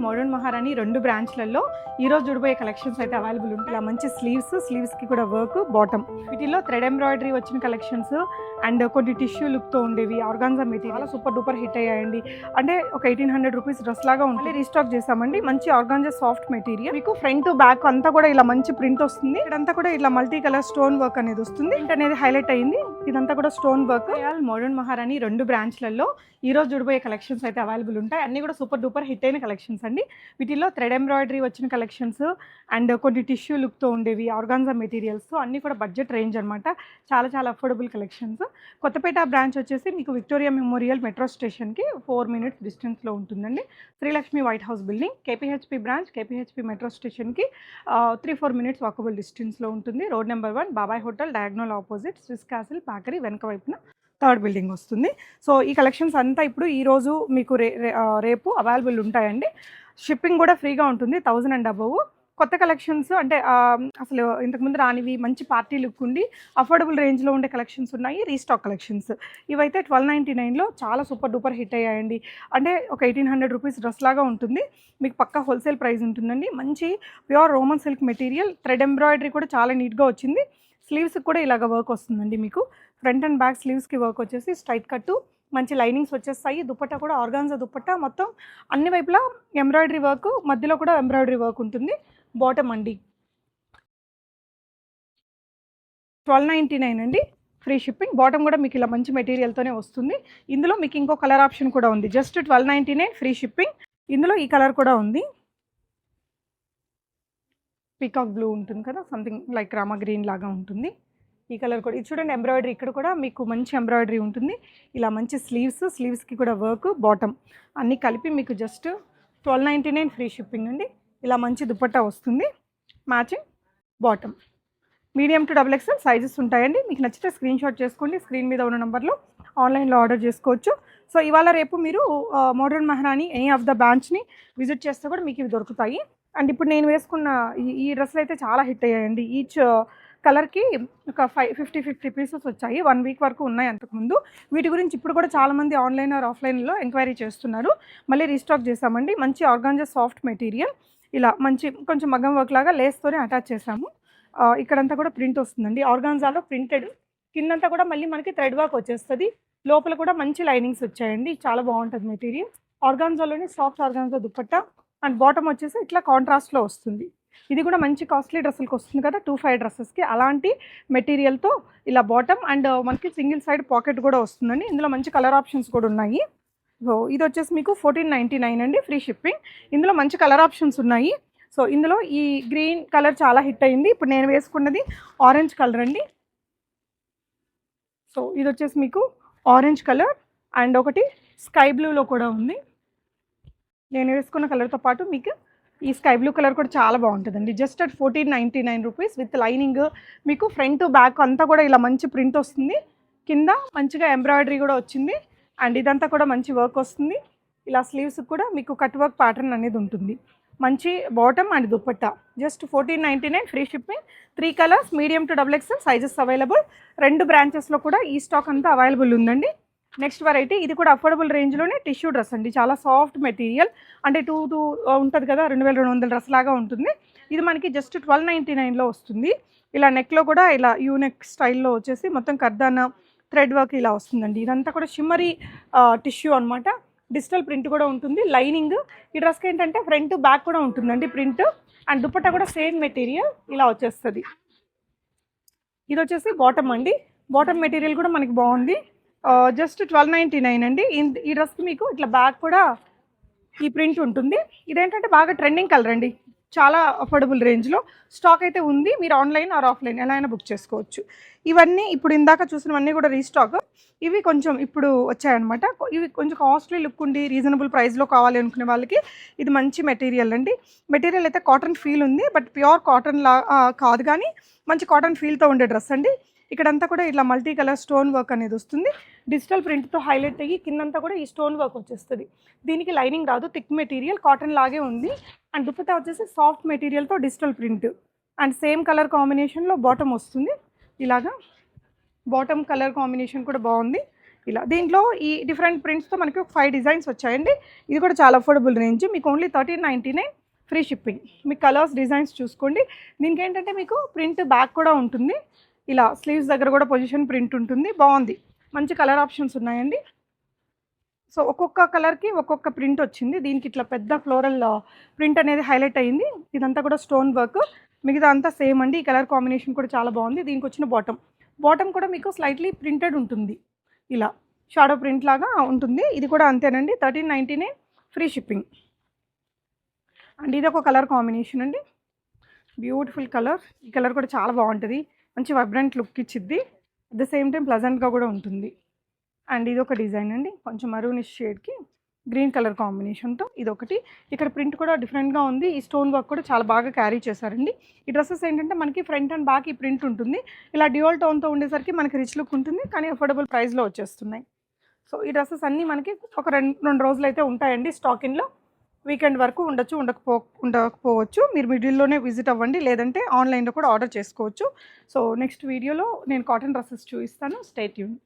Modern మహారాణి 2 బ్రాంచ్లలో ఈరోజు చూడబోయే కలెక్షన్స్ అయితే అవైలబుల్ ఉంటాయి. ఇలా మంచి స్లీవ్స్కి కూడా వర్క్, బాటమ్, వీటిలో థ్రెడ్ ఎంబ్రాయిడరీ వచ్చిన కలెక్షన్స్ అండ్ కొన్ని టిష్యూ లుక్తో ఉండేవి organza material super duper hit అయ్యాయండి. అంటే ఒక 1800 రూపీస్ డ్రెస్ లాగా ఉంటుంది. రీస్టాక్ చేసామండి. మంచి ఆర్గాన్జా సాఫ్ట్ మెటీరియల్, మీకు ఫ్రంట్ బ్యాక్ అంతా కూడా ఇలా మంచి ప్రింట్ వస్తుంది. ఇదంతా కూడా ఇలా మల్టీ కలర్ స్టోన్ వర్క్ అనేది వస్తుంది. ప్రింట్ అనేది హైలైట్ అయింది. ఇదంతా కూడా స్టోన్ వర్క్. మోడర్న్ మహారాణి 2 బ్రాంచ్లలో ఈరోజు చూడబోయే కలెక్షన్స్ అయితే అవైలబుల్ ఉంటాయి. అన్ని కూడా సూపర్ డూపర్ హిట్ అయిన కలెక్షన్స్ అండి. వీటిలో థ్రెడ్ ఎంబ్రాయిడరీ వచ్చిన కలెక్షన్స్ అండ్ కొన్ని టిష్యూ లుక్తో ఉండేవి ఆర్గాన్జా మెటీరియల్స్, అన్నీ కూడా బడ్జెట్ రేంజ్ అనమాట. చాలా చాలా అఫోర్డబుల్ కలెక్షన్స్. కొత్తపేట బ్రాంచ్ వచ్చేసి మీకు విక్టోరియా మెమోరియల్ మెట్రో స్టేషన్కి 4 minutes డిస్టెన్స్లో ఉంటుందండి. Srilakshmi white house building. KPHB branch KPHB metro స్టేషన్కి 3-4 minutes వాకబుల్ డిస్టెన్స్లో ఉంటుంది. రోడ్ నెంబర్ 1 బాబాయ్ hotel diagonal opposite Swiss castle bakery వెనక వైపున 3rd బిల్డింగ్ వస్తుంది. సో ఈ కలెక్షన్స్ అంతా ఇప్పుడు ఈరోజు మీకు రేపు అవైలబుల్ ఉంటాయండి. షిప్పింగ్ కూడా ఫ్రీగా ఉంటుంది, 1000 and above. కొత్త కలెక్షన్స్ అంటే అసలు ఇంతకుముందు రానివి మంచి పార్టీ లుక్ ఉండి అఫోర్డబుల్ రేంజ్లో ఉండే కలెక్షన్స్ ఉన్నాయి. రీస్టాక్ కలెక్షన్స్ ఇవైతే 1299లో చాలా సూపర్ డూపర్ హిట్ అయ్యాయండి. అంటే ఒక 1800 రూపీస్ డ్రెస్ లాగా ఉంటుంది. మీకు పక్కా హోల్సేల్ ప్రైస్ ఉంటుందండి. మంచి pure Roman silk material, thread embroidery కూడా చాలా నీట్గా వచ్చింది. స్లీవ్స్కి కూడా ఇలాగ వర్క్ వస్తుందండి. మీకు ఫ్రంట్ అండ్ బ్యాక్ స్లీవ్స్కి వర్క్ వచ్చేసి స్ట్రైట్ కట్టు, మంచి లైనింగ్స్ వచ్చేస్తాయి. దుపట్టా కూడా ఆర్గాన్జా దుపట్టా, మొత్తం అన్ని వైపులా ఎంబ్రాయిడరీ వర్క్, మధ్యలో కూడా ఎంబ్రాయిడరీ వర్క్ ఉంటుంది. బాటమ్ అండి 1299 అండి, ఫ్రీ షిప్పింగ్. బాటమ్ కూడా మీకు ఇలా మంచి మెటీరియల్తోనే వస్తుంది. ఇందులో మీకు ఇంకో కలర్ ఆప్షన్ కూడా ఉంది. Just 1299 free shipping. ఇందులో ఈ కలర్ కూడా ఉంది, పీకాక్ బ్లూ ఉంటుంది కదా, సంథింగ్ లైక్ రామా గ్రీన్ లాగా ఉంటుంది. ఈ కలర్ కూడా ఇది చూడండి. ఎంబ్రాయిడరీ ఇక్కడ కూడా మీకు మంచి ఎంబ్రాయిడరీ ఉంటుంది. ఇలా మంచి స్లీవ్స్కి కూడా వర్క్, బాటమ్ అన్నీ కలిపి మీకు జస్ట్ 1299 ఫ్రీ షిప్పింగ్ అండి. ఇలా మంచి దుపట్టా వస్తుంది, matching bottom. Medium to XXL sizes ఉంటాయండి. మీకు నచ్చితే స్క్రీన్ షాట్ చేసుకోండి. స్క్రీన్ మీద ఉన్న నెంబర్లో ఆన్లైన్లో ఆర్డర్ చేసుకోవచ్చు. సో ఇవాళ రేపు మీరు మోడర్న్ మహారాణి ఎనీ ఆఫ్ ద బ్రాంచ్ని విజిట్ చేస్తే కూడా మీకు ఇవి దొరుకుతాయి. అండ్ ఇప్పుడు నేను వేసుకున్న ఈ డ్రెస్సులు అయితే చాలా హిట్ అయ్యాయండి. ఈచ్ కలర్కి ఒక 50 పీసెస్ వచ్చాయి. 1 week వరకు ఉన్నాయి అంతకుముందు. వీటి గురించి ఇప్పుడు కూడా చాలామంది ఆన్లైన్ ఆర్ ఆఫ్లైన్లో ఎంక్వైరీ చేస్తున్నారు. మళ్ళీ రీస్టాక్ చేసామండి. మంచి ఆర్గాన్జా సాఫ్ట్ మెటీరియల్, ఇలా మంచి కొంచెం మగ్గం వర్క్ లాగా లేస్తోనే అటాచ్ చేసాము. ఇక్కడంతా కూడా ప్రింట్ వస్తుందండి. ఆర్గాన్జాలో ప్రింటెడ్, కిందంతా కూడా మళ్ళీ మనకి థ్రెడ్ వర్క్ వచ్చేస్తుంది. లోపల కూడా మంచి లైనింగ్స్ వచ్చాయండి. చాలా బాగుంటుంది మెటీరియల్. ఆర్గాన్జాలోని soft organza dupatta and bottom వచ్చేసి ఇట్లా కాంట్రాస్ట్లో వస్తుంది. ఇది కూడా మంచి కాస్ట్లీ డ్రెస్సులకు వస్తుంది కదా, 2-5 డ్రెస్సెస్కి. అలాంటి మెటీరియల్తో ఇలా బాటమ్ అండ్ మనకి సింగిల్ సైడ్ పాకెట్ కూడా వస్తుందండి. ఇందులో మంచి కలర్ ఆప్షన్స్ కూడా ఉన్నాయి. సో ఇది వచ్చేసి మీకు 1499 అండి, ఫ్రీ షిప్పింగ్. ఇందులో మంచి కలర్ ఆప్షన్స్ ఉన్నాయి. సో ఇందులో ఈ గ్రీన్ కలర్ చాలా హిట్ అయింది. ఇప్పుడు నేను వేసుకున్నది ఆరెంజ్ కలర్ అండి. సో ఇది వచ్చేసి మీకు ఆరెంజ్ కలర్ అండ్ ఒకటి స్కై బ్లూలో కూడా ఉంది. నేను వేసుకున్న కలర్తో పాటు మీకు ఈ స్కై బ్లూ కలర్ కూడా చాలా బాగుంటుందండి. Just at 1499 rupees with lining. మీకు ఫ్రంట్ బ్యాక్ అంతా కూడా ఇలా మంచి ప్రింట్ వస్తుంది. కింద మంచిగా ఎంబ్రాయిడరీ కూడా వచ్చింది. అండ్ ఇదంతా కూడా మంచి వర్క్ వస్తుంది. ఇలా స్లీవ్స్ కూడా మీకు కట్ వర్క్ ప్యాటర్న్ అనేది ఉంటుంది. మంచి bottom and dupatta. Just 1499 free shipping. 3 colours, medium to XXL sizes available. 2 బ్రాంచెస్లో కూడా ఈ స్టాక్ అంతా అవైలబుల్ ఉందండి. నెక్స్ట్ వెరైటీ ఇది కూడా అఫోర్డబుల్ రేంజ్లోనే టిష్యూ డ్రెస్ అండి. చాలా సాఫ్ట్ మెటీరియల్, అంటే 2 ఉంటుంది కదా, 2200 డ్రెస్ లాగా ఉంటుంది. ఇది మనకి జస్ట్ 1299లో వస్తుంది. ఇలా నెక్లో కూడా ఇలా యూనెక్ స్టైల్లో వచ్చేసి మొత్తం కర్దానా థ్రెడ్ వర్క్ ఇలా వస్తుందండి. ఇదంతా కూడా షిమ్మరీ టిష్యూ అనమాట. డిజిటల్ ప్రింట్ కూడా ఉంటుంది. లైనింగ్ ఈ డ్రెస్కి ఏంటంటే ఫ్రంట్ బ్యాక్ కూడా ఉంటుందండి ప్రింట్. అండ్ దుపట్టా కూడా సేమ్ మెటీరియల్ ఇలా వచ్చేస్తుంది. ఇది వచ్చేసి బాటమ్ అండి. బాటమ్ మెటీరియల్ కూడా మనకి బాగుంది. జస్ట్ 1299 అండి. ఈ డ్రెస్కి మీకు ఇట్లా బ్యాక్ కూడా ఈ ప్రింట్ ఉంటుంది. ఇదేంటంటే బాగా ట్రెండింగ్ కలర్ అండి. చాలా అఫోర్డబుల్ రేంజ్లో స్టాక్ అయితే ఉంది. మీరు ఆన్లైన్ ఆర్ ఆఫ్లైన్ ఎలా అయినా బుక్ చేసుకోవచ్చు. ఇవన్నీ ఇప్పుడు ఇందాక చూసినవన్నీ కూడా రీస్టాక్. ఇవి కొంచెం ఇప్పుడు వచ్చాయన్నమాట. ఇవి కొంచెం కాస్ట్లీ లుక్ ఉండి రీజనబుల్ ప్రైస్లో కావాలి అనుకునే వాళ్ళకి ఇది మంచి మెటీరియల్ అండి. మెటీరియల్ అయితే కాటన్ ఫీల్ ఉంది, బట్ ప్యూర్ కాటన్ కాదు, కానీ మంచి కాటన్ ఫీల్తో ఉండే డ్రెస్ అండి. ఇక్కడంతా కూడా ఇట్లా మల్టీ కలర్ స్టోన్ వర్క్ అనేది వస్తుంది. డిజిటల్ ప్రింట్తో హైలైట్ అయ్యి కిందంతా కూడా ఈ స్టోన్ వర్క్ వచ్చేస్తుంది. దీనికి లైనింగ్ రాదు, థిక్ మెటీరియల్, కాటన్ లాగే ఉంది. అండ్ దుపట్టా వచ్చేసి సాఫ్ట్ మెటీరియల్తో digital print and same colour కాంబినేషన్లో బాటమ్ వస్తుంది. ఇలాగా బాటమ్ కలర్ కాంబినేషన్ కూడా బాగుంది. ఇలా దీంట్లో ఈ డిఫరెంట్ ప్రింట్స్తో మనకి 5 డిజైన్స్ వచ్చాయండి. ఇది కూడా చాలా అఫోర్డబుల్ రేంజ్, మీకు ఓన్లీ 1399 ఫ్రీ షిప్పింగ్. మీకు కలర్స్ డిజైన్స్ చూసుకోండి. దీనికి ఏంటంటే మీకు ప్రింట్ బ్యాక్ కూడా ఉంటుంది, ఇలా స్లీవ్స్ దగ్గర కూడా పొజిషన్ ప్రింట్ ఉంటుంది, బాగుంది. మంచి కలర్ ఆప్షన్స్ ఉన్నాయండి. సో ఒక్కొక్క కలర్కి ఒక్కొక్క ప్రింట్ వచ్చింది. దీనికి ఇట్లా పెద్ద ఫ్లోరల్ ప్రింట్ అనేది హైలైట్ అయ్యింది. ఇదంతా కూడా స్టోన్ వర్క్, మిగతా అంతా సేమ్ అండి. ఈ కలర్ కాంబినేషన్ కూడా చాలా బాగుంది. దీనికి వచ్చిన బాటమ్ కూడా మీకు స్లైట్లీ ప్రింటెడ్ ఉంటుంది, ఇలా షాడో ప్రింట్ లాగా ఉంటుంది. ఇది కూడా అంతేనండి, 1399 ఫ్రీ షిప్పింగ్. అండ్ ఇది ఒక కలర్ కాంబినేషన్ అండి, బ్యూటిఫుల్ కలర్. ఈ కలర్ కూడా చాలా బాగుంటుంది, మంచి వైబ్రెంట్ లుక్ ఇచ్చిద్ది, అట్ ద సేమ్ టైం ప్లజెంట్గా కూడా ఉంటుంది. అండ్ ఇది ఒక డిజైన్ అండి, కొంచెం మరూనిష్ షేడ్కి గ్రీన్ కలర్ కాంబినేషన్తో ఇదొకటి. ఇక్కడ ప్రింట్ కూడా డిఫరెంట్గా ఉంది, ఈ స్టోన్ వర్క్ కూడా చాలా బాగా క్యారీ చేశారండి. ఈ డ్రెస్సెస్ ఏంటంటే మనకి ఫ్రంట్ అండ్ బ్యాక్ ఈ ప్రింట్ ఉంటుంది, ఇలా డ్యూయల్ టోన్తో ఉండేసరికి మనకి రిచ్ లుక్ ఉంటుంది, కానీ అఫోర్డబుల్ ప్రైస్లో వచ్చేస్తున్నాయి. సో ఈ డ్రెస్సెస్ అన్నీ మనకి ఒక రెండు రోజులు అయితే ఉంటాయండి స్టాకిన్లో. వీకెండ్ వరకు ఉండకపోవచ్చు. మీరు మిడిల్లోనే విజిట్ అవ్వండి, లేదంటే ఆన్లైన్లో కూడా ఆర్డర్ చేసుకోవచ్చు. సో నెక్స్ట్ వీడియోలో నేను కాటన్ డ్రెస్సెస్ చూపిస్తాను. Stay tune.